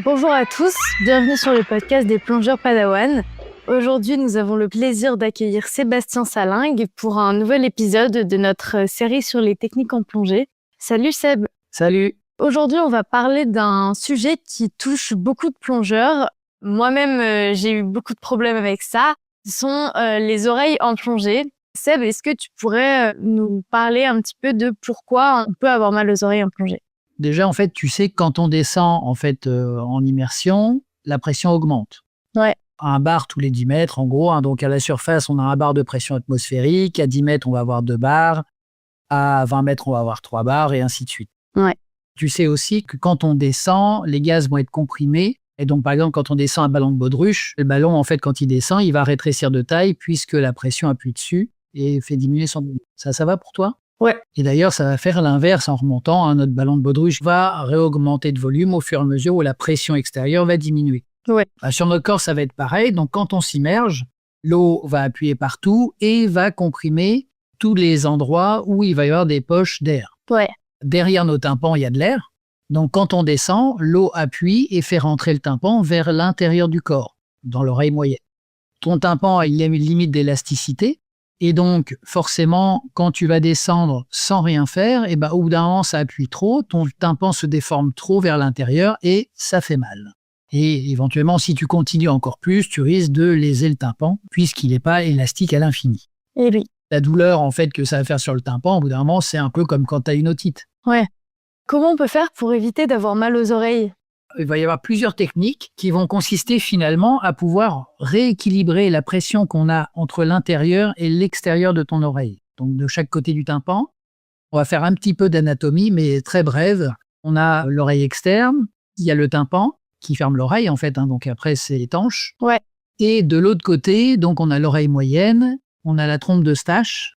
Bonjour à tous, bienvenue sur le podcast des plongeurs Padawan. Aujourd'hui, nous avons le plaisir d'accueillir Sébastien Salingue pour un nouvel épisode de notre série sur les techniques en plongée. Salut Seb. Salut. Aujourd'hui, on va parler d'un sujet qui touche beaucoup de plongeurs. Moi-même, j'ai eu beaucoup de problèmes avec ça. Ce sont les oreilles en plongée. Seb, est-ce que tu pourrais nous parler un petit peu de pourquoi on peut avoir mal aux oreilles en plongée ? Déjà, en fait, tu sais que quand on descend en immersion, la pression augmente. Ouais. Un bar tous les 10 mètres, en gros. Donc, à la surface, on a un bar de pression atmosphérique. À 10 mètres, on va avoir 2 bars. À 20 mètres, on va avoir 3 bars et ainsi de suite. Ouais. Tu sais aussi que quand on descend, les gaz vont être comprimés. Et donc, par exemple, quand on descend un ballon de baudruche, le ballon, en fait, quand il descend, il va rétrécir de taille puisque la pression appuie dessus et fait diminuer son volume. Ça va pour toi ? Ouais. Et d'ailleurs, ça va faire l'inverse en remontant. Notre ballon de baudruche va réaugmenter de volume au fur et à mesure où la pression extérieure va diminuer. Ouais. Sur notre corps, ça va être pareil. Donc, quand on s'immerge, l'eau va appuyer partout et va comprimer tous les endroits où il va y avoir des poches d'air. Ouais. Derrière nos tympans, il y a de l'air. Donc, quand on descend, l'eau appuie et fait rentrer le tympan vers l'intérieur du corps, dans l'oreille moyenne. Ton tympan a une limite d'élasticité. Et donc, forcément, quand tu vas descendre sans rien faire, au bout d'un moment, ça appuie trop, ton tympan se déforme trop vers l'intérieur et ça fait mal. Et éventuellement, si tu continues encore plus, tu risques de léser le tympan puisqu'il n'est pas élastique à l'infini. Et oui. La douleur, en fait, que ça va faire sur le tympan, au bout d'un moment, c'est un peu comme quand tu as une otite. Ouais. Comment on peut faire pour éviter d'avoir mal aux oreilles ? Il va y avoir plusieurs techniques qui vont consister finalement à pouvoir rééquilibrer la pression qu'on a entre l'intérieur et l'extérieur de ton oreille. Donc de chaque côté du tympan, on va faire un petit peu d'anatomie, mais très brève. On a l'oreille externe, il y a le tympan qui ferme l'oreille en fait, donc après c'est étanche. Ouais. Et de l'autre côté, donc on a l'oreille moyenne, on a la trompe d'Eustache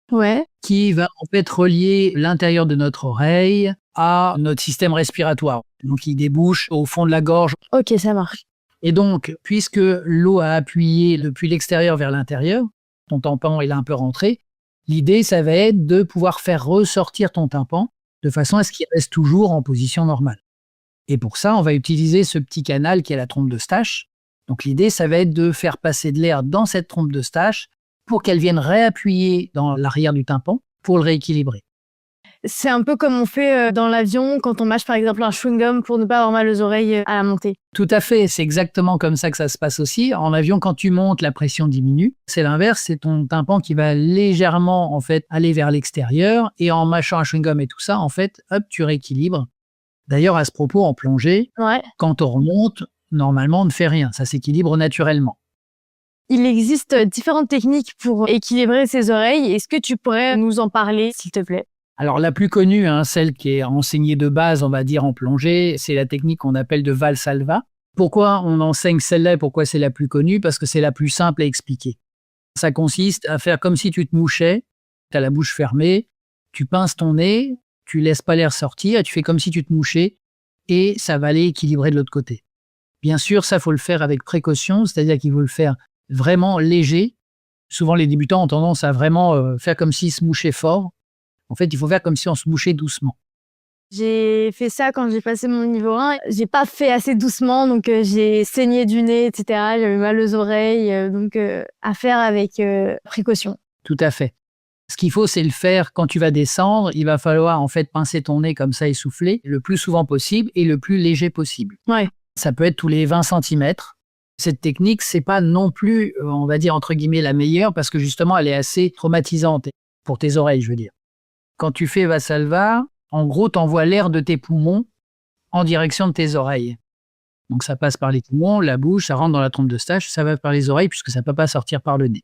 qui va en fait relier l'intérieur de notre oreille à notre système respiratoire. Donc, il débouche au fond de la gorge. Ok, ça marche. Et donc, puisque l'eau a appuyé depuis l'extérieur vers l'intérieur, ton tympan est là un peu rentré, l'idée, ça va être de pouvoir faire ressortir ton tympan de façon à ce qu'il reste toujours en position normale. Et pour ça, on va utiliser ce petit canal qui est la trompe d'Eustache. Donc, l'idée, ça va être de faire passer de l'air dans cette trompe d'Eustache pour qu'elle vienne réappuyer dans l'arrière du tympan pour le rééquilibrer. C'est un peu comme on fait dans l'avion quand on mâche par exemple un chewing-gum pour ne pas avoir mal aux oreilles à la montée. Tout à fait, c'est exactement comme ça que ça se passe aussi. En avion, quand tu montes, la pression diminue. C'est l'inverse, c'est ton tympan qui va légèrement en fait aller vers l'extérieur et en mâchant un chewing-gum et tout ça, en fait, hop, tu rééquilibres. D'ailleurs, à ce propos, en plongée, quand on remonte, normalement, on ne fait rien. Ça s'équilibre naturellement. Il existe différentes techniques pour équilibrer ses oreilles. Est-ce que tu pourrais nous en parler, s'il te plaît ? Alors, la plus connue, celle qui est enseignée de base, on va dire, en plongée, c'est la technique qu'on appelle de Valsalva. Pourquoi on enseigne celle-là et pourquoi c'est la plus connue ? Parce que c'est la plus simple à expliquer. Ça consiste à faire comme si tu te mouchais, tu as la bouche fermée, tu pinces ton nez, tu laisses pas l'air sortir, et tu fais comme si tu te mouchais et ça va aller équilibrer de l'autre côté. Bien sûr, ça, faut le faire avec précaution, c'est-à-dire qu'il faut le faire vraiment léger. Souvent, les débutants ont tendance à vraiment faire comme s'ils se mouchaient fort. En fait, il faut faire comme si on se mouchait doucement. J'ai fait ça quand j'ai passé mon niveau 1. J'ai pas fait assez doucement, donc j'ai saigné du nez, etc. J'avais mal aux oreilles, donc à faire avec précaution. Tout à fait. Ce qu'il faut, c'est le faire quand tu vas descendre. Il va falloir en fait pincer ton nez comme ça et souffler le plus souvent possible et le plus léger possible. Ouais. Ça peut être tous les 20 cm. Cette technique, c'est pas non plus, on va dire entre guillemets, la meilleure parce que justement, elle est assez traumatisante pour tes oreilles, je veux dire. Quand tu fais Valsalva, en gros, tu envoies l'air de tes poumons en direction de tes oreilles. Donc, ça passe par les poumons, la bouche, ça rentre dans la trompe d'Eustache, ça va par les oreilles puisque ça ne peut pas sortir par le nez.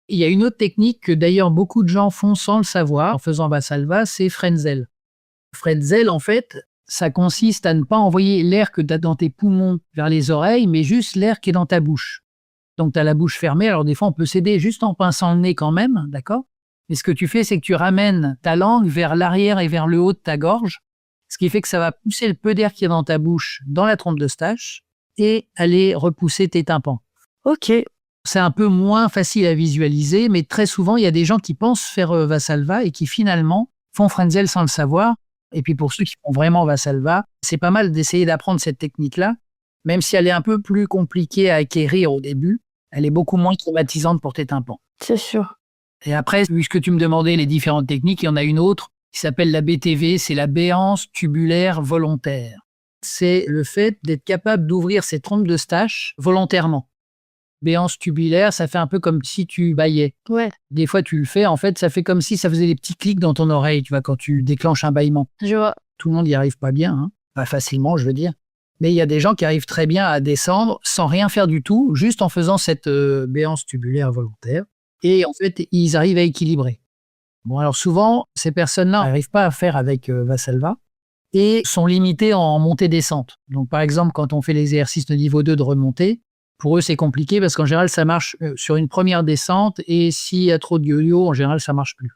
Il y a une autre technique que d'ailleurs beaucoup de gens font sans le savoir en faisant Valsalva, c'est Frenzel. Frenzel, en fait, ça consiste à ne pas envoyer l'air que tu as dans tes poumons vers les oreilles, mais juste l'air qui est dans ta bouche. Donc, tu as la bouche fermée. Alors, des fois, on peut s'aider juste en pinçant le nez quand même, d'accord ? Mais ce que tu fais, c'est que tu ramènes ta langue vers l'arrière et vers le haut de ta gorge, ce qui fait que ça va pousser le peu d'air qui est dans ta bouche dans la trompe d'Eustache et aller repousser tes tympans. Ok. C'est un peu moins facile à visualiser, mais très souvent, il y a des gens qui pensent faire Valsalva et qui finalement font Frenzel sans le savoir. Et puis pour ceux qui font vraiment Valsalva, c'est pas mal d'essayer d'apprendre cette technique-là, même si elle est un peu plus compliquée à acquérir au début, elle est beaucoup moins traumatisante pour tes tympans. C'est sûr. Et après, puisque tu me demandais les différentes techniques, il y en a une autre qui s'appelle la BTV, c'est la béance tubulaire volontaire. C'est le fait d'être capable d'ouvrir ses trompes d'Eustache volontairement. Béance tubulaire, ça fait un peu comme si tu bâillais. Ouais, Des fois, tu le fais, en fait, ça fait comme si ça faisait des petits clics dans ton oreille, tu vois, quand tu déclenches un bâillement. je vois. Tout le monde n'y arrive pas bien, hein. Pas facilement, je veux dire. Mais il y a des gens qui arrivent très bien à descendre sans rien faire du tout, juste en faisant cette béance tubulaire volontaire. Et en fait, ils arrivent à équilibrer. Bon, alors souvent, ces personnes-là n'arrivent pas à faire avec Valsalva et sont limitées en montée-descente. Donc, par exemple, quand on fait l'exercice de niveau 2 de remontée, pour eux, c'est compliqué parce qu'en général, ça marche sur une première descente et s'il y a trop de yo-yo, en général, ça marche plus.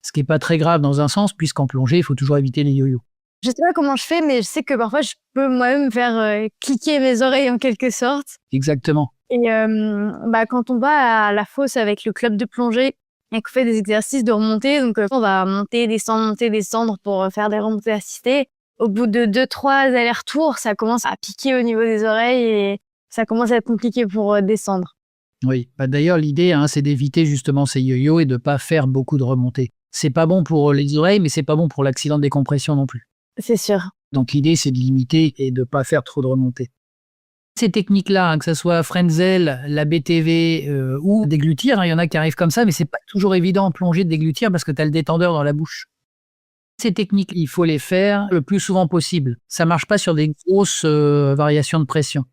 Ce qui n'est pas très grave dans un sens, puisqu'en plongée, il faut toujours éviter les yo-yo. Je sais pas comment je fais, mais je sais que parfois, je peux moi-même faire cliquer mes oreilles en quelque sorte. Exactement. Et quand on va à la fosse avec le club de plongée et qu'on fait des exercices de remontée, donc on va monter, descendre pour faire des remontées assistées. Au bout de 2-3 allers-retours, ça commence à piquer au niveau des oreilles et ça commence à être compliqué pour descendre. Oui. D'ailleurs, l'idée, c'est d'éviter justement ces yo-yo et de ne pas faire beaucoup de remontées. C'est pas bon pour les oreilles, mais c'est pas bon pour l'accident de décompression non plus. C'est sûr. Donc l'idée, c'est de limiter et de ne pas faire trop de remontées. Ces techniques-là, que ce soit Frenzel, la BTV ou déglutir, il y en a qui arrivent comme ça, mais c'est pas toujours évident en plongée de déglutir parce que tu as le détendeur dans la bouche. Ces techniques, il faut les faire le plus souvent possible. Ça marche pas sur des grosses variations de pression.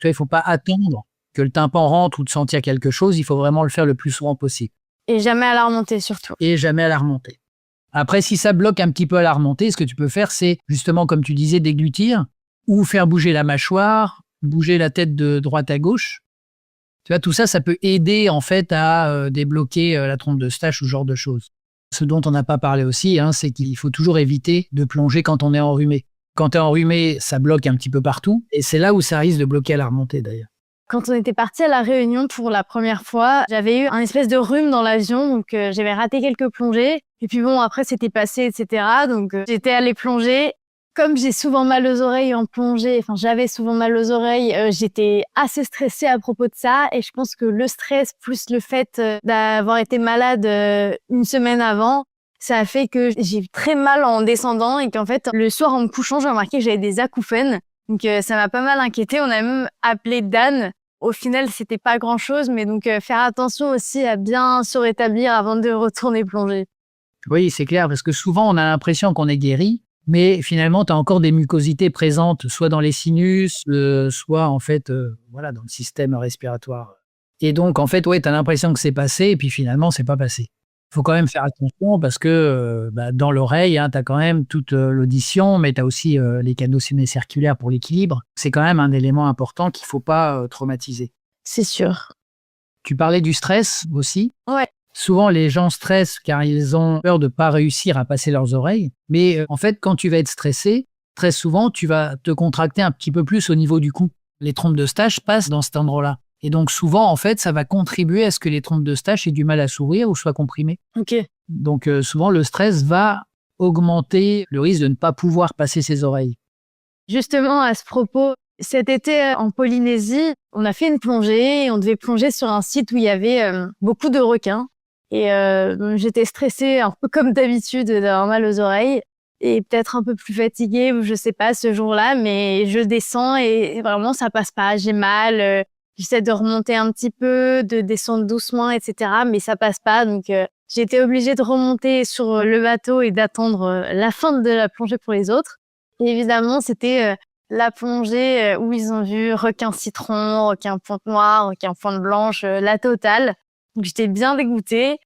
Tu vois, il faut pas attendre que le tympan rentre ou de sentir quelque chose, il faut vraiment le faire le plus souvent possible. Et jamais à la remontée surtout. Et jamais à la remontée. Après, si ça bloque un petit peu à la remontée, ce que tu peux faire, c'est justement, comme tu disais, déglutir ou faire bouger la mâchoire, bouger la tête de droite à gauche. Tu vois, tout ça, ça peut aider en fait à débloquer la trompe d'Eustache ou ce genre de choses. Ce dont on n'a pas parlé aussi, c'est qu'il faut toujours éviter de plonger quand on est enrhumé. Quand tu es enrhumé, ça bloque un petit peu partout et c'est là où ça risque de bloquer à la remontée d'ailleurs. Quand on était parti à La Réunion pour la première fois, j'avais eu un espèce de rhume dans l'avion, donc j'avais raté quelques plongées. Et puis bon, après c'était passé, etc. Donc j'étais allée plonger. Comme j'ai souvent mal aux oreilles en plongée, j'avais souvent mal aux oreilles, j'étais assez stressée à propos de ça. Et je pense que le stress plus le fait d'avoir été malade une semaine avant, ça a fait que j'ai eu très mal en descendant et qu'en fait, le soir en me couchant, j'ai remarqué que j'avais des acouphènes. Donc ça m'a pas mal inquiétée. On a même appelé Dan. Au final, c'était pas grand-chose, mais donc faire attention aussi à bien se rétablir avant de retourner plonger. Oui, c'est clair, parce que souvent, on a l'impression qu'on est guéri, mais finalement, tu as encore des mucosités présentes, soit dans les sinus, soit en fait, dans le système respiratoire. Et donc, en fait, tu as l'impression que c'est passé, et puis finalement, c'est pas passé. Il faut quand même faire attention parce que dans l'oreille, tu as quand même toute l'audition, mais tu as aussi les canaux sémicirculaires pour l'équilibre. C'est quand même un élément important qu'il ne faut pas traumatiser. C'est sûr. Tu parlais du stress aussi. Ouais. Souvent, les gens stressent car ils ont peur de ne pas réussir à passer leurs oreilles. Mais en fait, quand tu vas être stressé, très souvent, tu vas te contracter un petit peu plus au niveau du cou. Les trompes d'Eustache passent dans cet endroit-là. Et donc souvent, en fait, ça va contribuer à ce que les trompes d'Eustache aient du mal à s'ouvrir ou soient comprimées. Ok. Donc souvent, le stress va augmenter le risque de ne pas pouvoir passer ses oreilles. Justement, à ce propos, cet été en Polynésie, on a fait une plongée et on devait plonger sur un site où il y avait beaucoup de requins. Et j'étais stressée, un peu comme d'habitude, d'avoir mal aux oreilles et peut-être un peu plus fatiguée, je sais pas, ce jour-là, mais je descends et vraiment, ça passe pas. J'ai mal. J'essaie de remonter un petit peu, de descendre doucement, etc. Mais ça passe pas. Donc, j'ai été obligée de remonter sur le bateau et d'attendre la fin de la plongée pour les autres. Et évidemment, c'était la plongée où ils ont vu requin citron, requin pointe noire, requin pointe blanche, la totale. Donc, j'étais bien dégoûtée.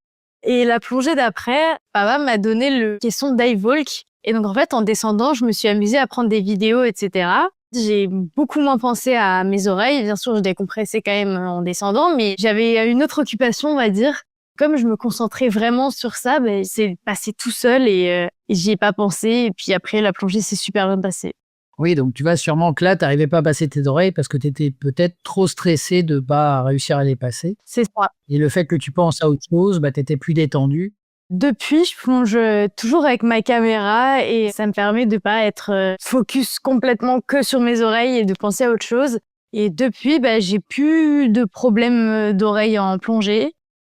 Et la plongée d'après, papa m'a donné le caisson dive walk. Et donc, en fait, en descendant, je me suis amusée à prendre des vidéos, etc. J'ai beaucoup moins pensé à mes oreilles. Bien sûr, je décompressais quand même en descendant, mais j'avais une autre occupation, on va dire. Comme je me concentrais vraiment sur ça, c'est passé tout seul et j'y ai pas pensé. Et puis après, la plongée s'est super bien passée. Oui, donc tu vois sûrement que là, tu n'arrivais pas à passer tes oreilles parce que tu étais peut-être trop stressé de ne pas réussir à les passer. C'est ça. Et le fait que tu penses à autre chose, tu étais plus détendu. Depuis, je plonge toujours avec ma caméra et ça me permet de pas être focus complètement que sur mes oreilles et de penser à autre chose. Et depuis, j'ai plus de problèmes d'oreilles en plongée.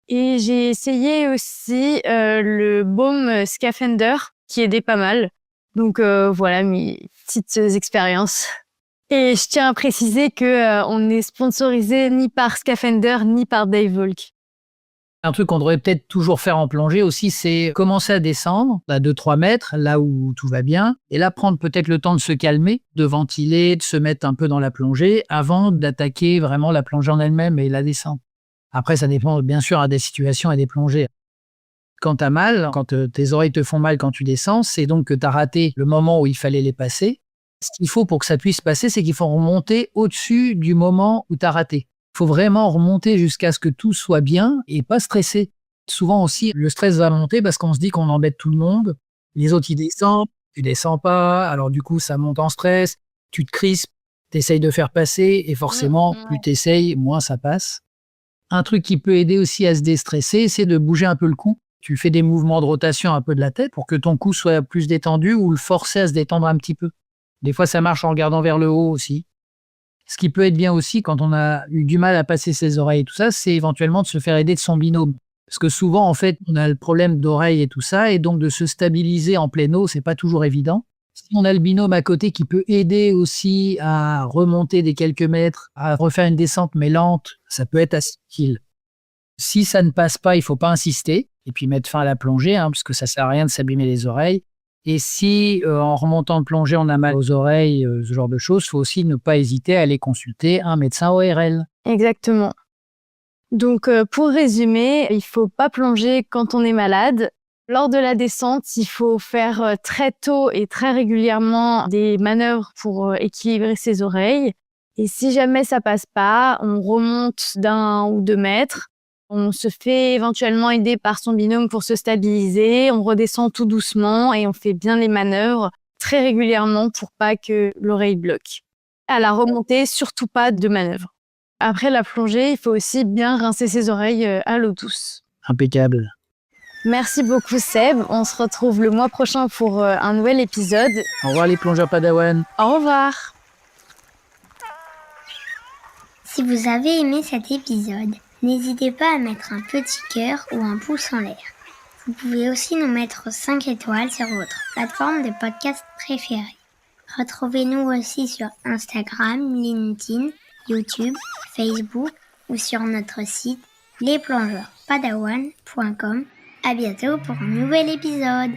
Et j'ai essayé aussi le baume Scaphander qui aidait pas mal. Donc voilà mes petites expériences. Et je tiens à préciser que on n'est sponsorisé ni par Scaphander ni par Dave Volk. Un truc qu'on devrait peut-être toujours faire en plongée aussi, c'est commencer à descendre à 2-3 mètres, là où tout va bien, et là prendre peut-être le temps de se calmer, de ventiler, de se mettre un peu dans la plongée avant d'attaquer vraiment la plongée en elle-même et la descente. Après, ça dépend bien sûr à des situations et des plongées. Quand tu as mal, quand tes oreilles te font mal quand tu descends, c'est donc que tu as raté le moment où il fallait les passer. Ce qu'il faut pour que ça puisse passer, c'est qu'il faut remonter au-dessus du moment où tu as raté. Il faut vraiment remonter jusqu'à ce que tout soit bien et pas stresser. Souvent aussi, le stress va monter parce qu'on se dit qu'on embête tout le monde. Les autres, ils descendent, tu descends pas. Alors du coup, ça monte en stress. Tu te crispes, tu essayes de faire passer et forcément, plus tu essayes, moins ça passe. Un truc qui peut aider aussi à se déstresser, c'est de bouger un peu le cou. Tu fais des mouvements de rotation un peu de la tête pour que ton cou soit plus détendu ou le forcer à se détendre un petit peu. Des fois, ça marche en regardant vers le haut aussi. Ce qui peut être bien aussi quand on a eu du mal à passer ses oreilles et tout ça, c'est éventuellement de se faire aider de son binôme. Parce que souvent, en fait, on a le problème d'oreille et tout ça, et donc de se stabiliser en pleine eau, c'est pas toujours évident. Si on a le binôme à côté qui peut aider aussi à remonter des quelques mètres, à refaire une descente mais lente, ça peut être assez utile. Si ça ne passe pas, il faut pas insister et puis mettre fin à la plongée, parce que ça sert à rien de s'abîmer les oreilles. Et si en remontant de plongée, on a mal aux oreilles, ce genre de choses, il faut aussi ne pas hésiter à aller consulter un médecin ORL. Exactement. Donc pour résumer, il faut pas plonger quand on est malade. Lors de la descente, il faut faire très tôt et très régulièrement des manœuvres pour équilibrer ses oreilles. Et si jamais ça passe pas, on remonte d'1 ou 2 mètres. On se fait éventuellement aider par son binôme pour se stabiliser. On redescend tout doucement et on fait bien les manœuvres très régulièrement pour pas que l'oreille bloque. À la remontée, surtout pas de manœuvre. Après la plongée, il faut aussi bien rincer ses oreilles à l'eau douce. Impeccable. Merci beaucoup Seb. On se retrouve le mois prochain pour un nouvel épisode. Au revoir les plongeurs Padawan. Au revoir. Si vous avez aimé cet épisode, n'hésitez pas à mettre un petit cœur ou un pouce en l'air. Vous pouvez aussi nous mettre 5 étoiles sur votre plateforme de podcast préférée. Retrouvez-nous aussi sur Instagram, LinkedIn, YouTube, Facebook ou sur notre site lesplongeurspadawan.com. À bientôt pour un nouvel épisode.